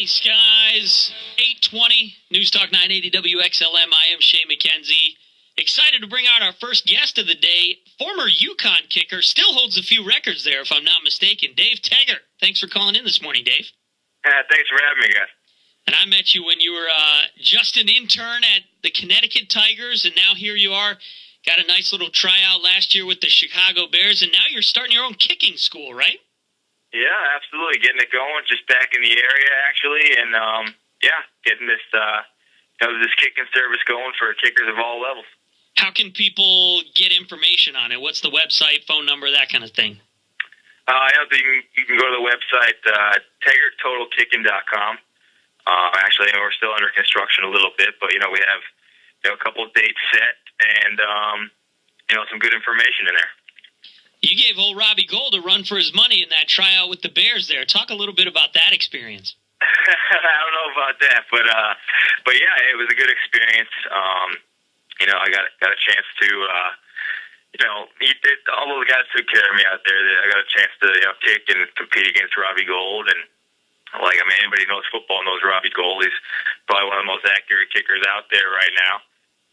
Sunny skies, 8:20, News Talk 980 WXLM. I am Shane McKenzie. Excited to bring out our first guest of the day, former UConn kicker, still holds a few records there, if I'm not mistaken, Dave Teggart. Thanks for calling in this morning, Dave. Thanks for having me, guys. And I met you when you were just an intern at the Connecticut Tigers, and now here you are. Got a nice little tryout last year with the Chicago Bears, and now you're starting your own kicking school, right? Yeah, absolutely. Getting it going, just back in the area, actually, and, getting this this kicking service going for kickers of all levels. How can people get information on it? What's the website, phone number, that kind of thing? You can go to the website, TeggartTotalKicking.com. Actually, we're still under construction a little bit, but, we have a couple of dates set and, some good information in there. You gave old Robbie Gould a run for his money in that tryout with the Bears there. Talk a little bit about that experience. I don't know about that, but yeah, it was a good experience. I got a chance to, all those guys took care of me out there. I got a chance to, kick and compete against Robbie Gould, and anybody who knows football knows Robbie Gould. He's probably one of the most accurate kickers out there right now,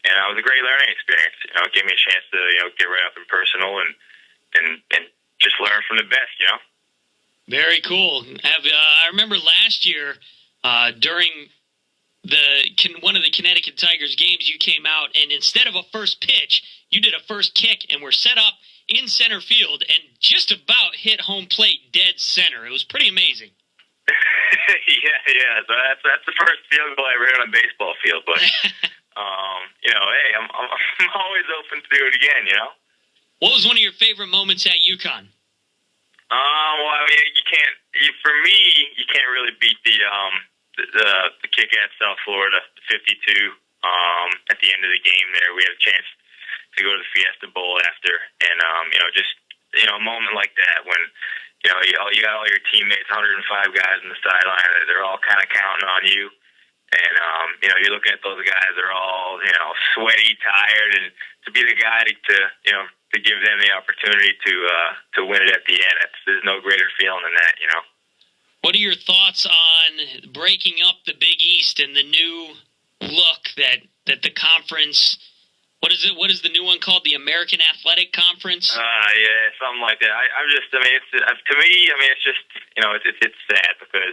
and it was a great learning experience. It gave me a chance to, get right up and personal and just learn from the best. Very cool. I remember last year during one of the Connecticut Tigers games, you came out and instead of a first pitch, you did a first kick and were set up in center field and just about hit home plate dead center. It was pretty amazing. Yeah. So that's the first field goal I ever hit on a baseball field. But hey, I'm always open to do it again. What was one of your favorite moments at UConn? You can't really beat the kick at South Florida, the 52. At the end of the game there, we had a chance to go to the Fiesta Bowl after, and a moment like that when you got all your teammates, 105 guys on the sideline, they're all kind of counting on you, and you're looking at those guys, they're all sweaty, tired, and to be the guy to give them the opportunity to win it at the end, there's no greater feeling than that. What are your thoughts on breaking up the Big East and the new look that the conference? What is it? What is the new one called? The American Athletic Conference? Yeah, something like that. To me, it's just it's sad because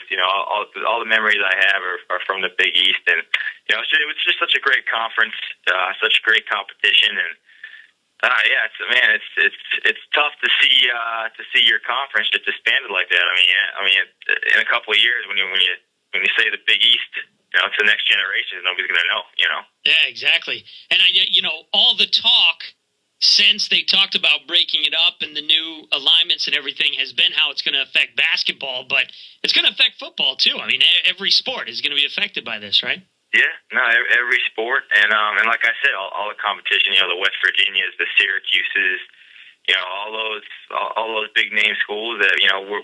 all the memories I have are from the Big East, and it was just such a great conference, such a great competition, and. It's tough to see your conference just disbanded like that. In a couple of years, when you say the Big East, to the next generation, nobody's going to know. Yeah, exactly. And all the talk since they talked about breaking it up and the new alignments and everything has been how it's going to affect basketball, but it's going to affect football too. Every sport is going to be affected by this, right? Yeah, no, every sport, and like I said, all the competition. The West Virginias, the Syracuses, all those big name schools that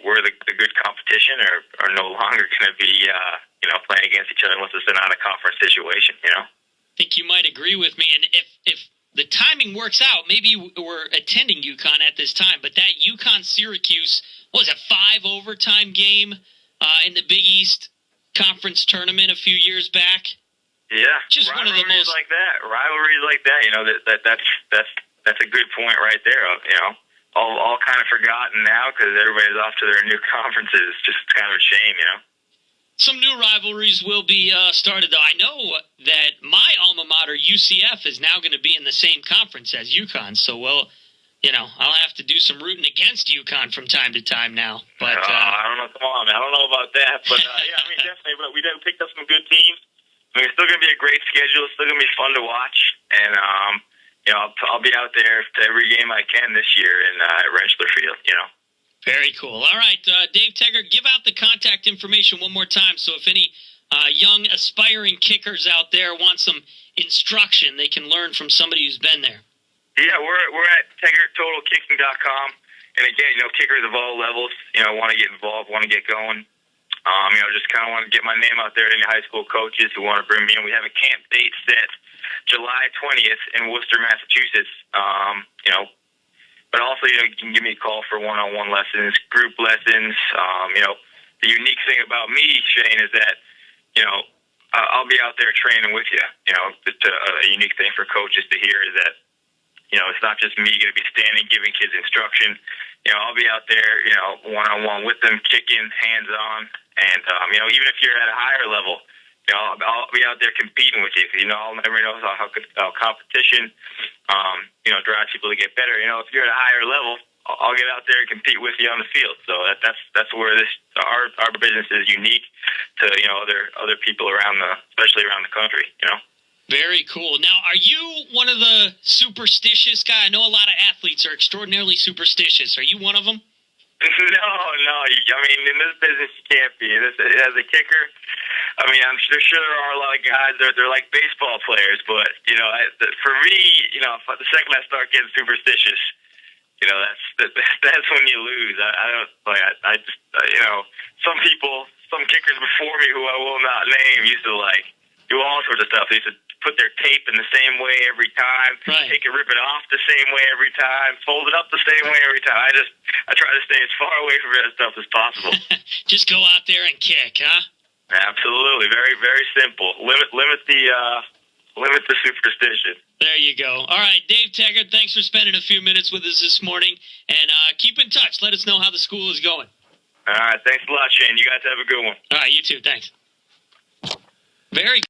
we're the good competition are no longer going to be playing against each other unless it's an out of conference situation. I think you might agree with me, and if the timing works out, maybe you were attending UConn at this time, but that UConn Syracuse, what was it, 5 overtime game in the Big East Conference tournament a few years back. Yeah, just one of the most rivalries like that. That's a good point right there. All kind of forgotten now because everybody's off to their new conferences. Just kind of a shame. Some new rivalries will be started, though. I know that my alma mater, UCF, is now going to be in the same conference as UConn. So, I'll have to do some rooting against UConn from time to time now. But I don't know. Come on, man. I don't know about that. But definitely. But we picked up some good teams. It's still going to be a great schedule. It's still going to be fun to watch, and I'll be out there to every game I can this year at Rentschler Field. Very cool. All right, Dave Teggart, give out the contact information one more time. So if any young aspiring kickers out there want some instruction, they can learn from somebody who's been there. Yeah, we're at TeggartTotalKicking.com, and again, kickers of all levels, want to get involved, want to get going. Just kind of want to get my name out there to any high school coaches who want to bring me in. We have a camp date set July 20th in Worcester, Massachusetts. But also, you can give me a call for one-on-one lessons, group lessons, the unique thing about me, Shane, is that, I'll be out there training with you. A unique thing for coaches to hear is that, it's not just me going to be standing giving kids instruction. I'll be out there, one-on-one with them, kicking, hands-on. And, even if you're at a higher level, I'll be out there competing with you. Because, everybody knows how competition, drives people to get better. If you're at a higher level, I'll get out there and compete with you on the field. So that's where our business is unique to other people especially around the country. Very cool. Now, are you one of the superstitious guys? I know a lot of athletes are extraordinarily superstitious. Are you one of them? No. In this business, you can't be. As a kicker, I'm sure there are a lot of guys that they're like baseball players, but for me, the second I start getting superstitious, that's when you lose. Some kickers before me who I will not name used to do all sorts of stuff. They used to put their tape in the same way every time, right. rip it off the same way every time, fold it up the same way every time. I try to stay as far away from that stuff as possible. Just go out there and kick, huh? Absolutely, very, very simple. Limit the superstition. There you go. All right, Dave Teggart, thanks for spending a few minutes with us this morning, and keep in touch. Let us know how the school is going. All right, thanks a lot, Shane. You guys have a good one. All right, you too. Thanks. Very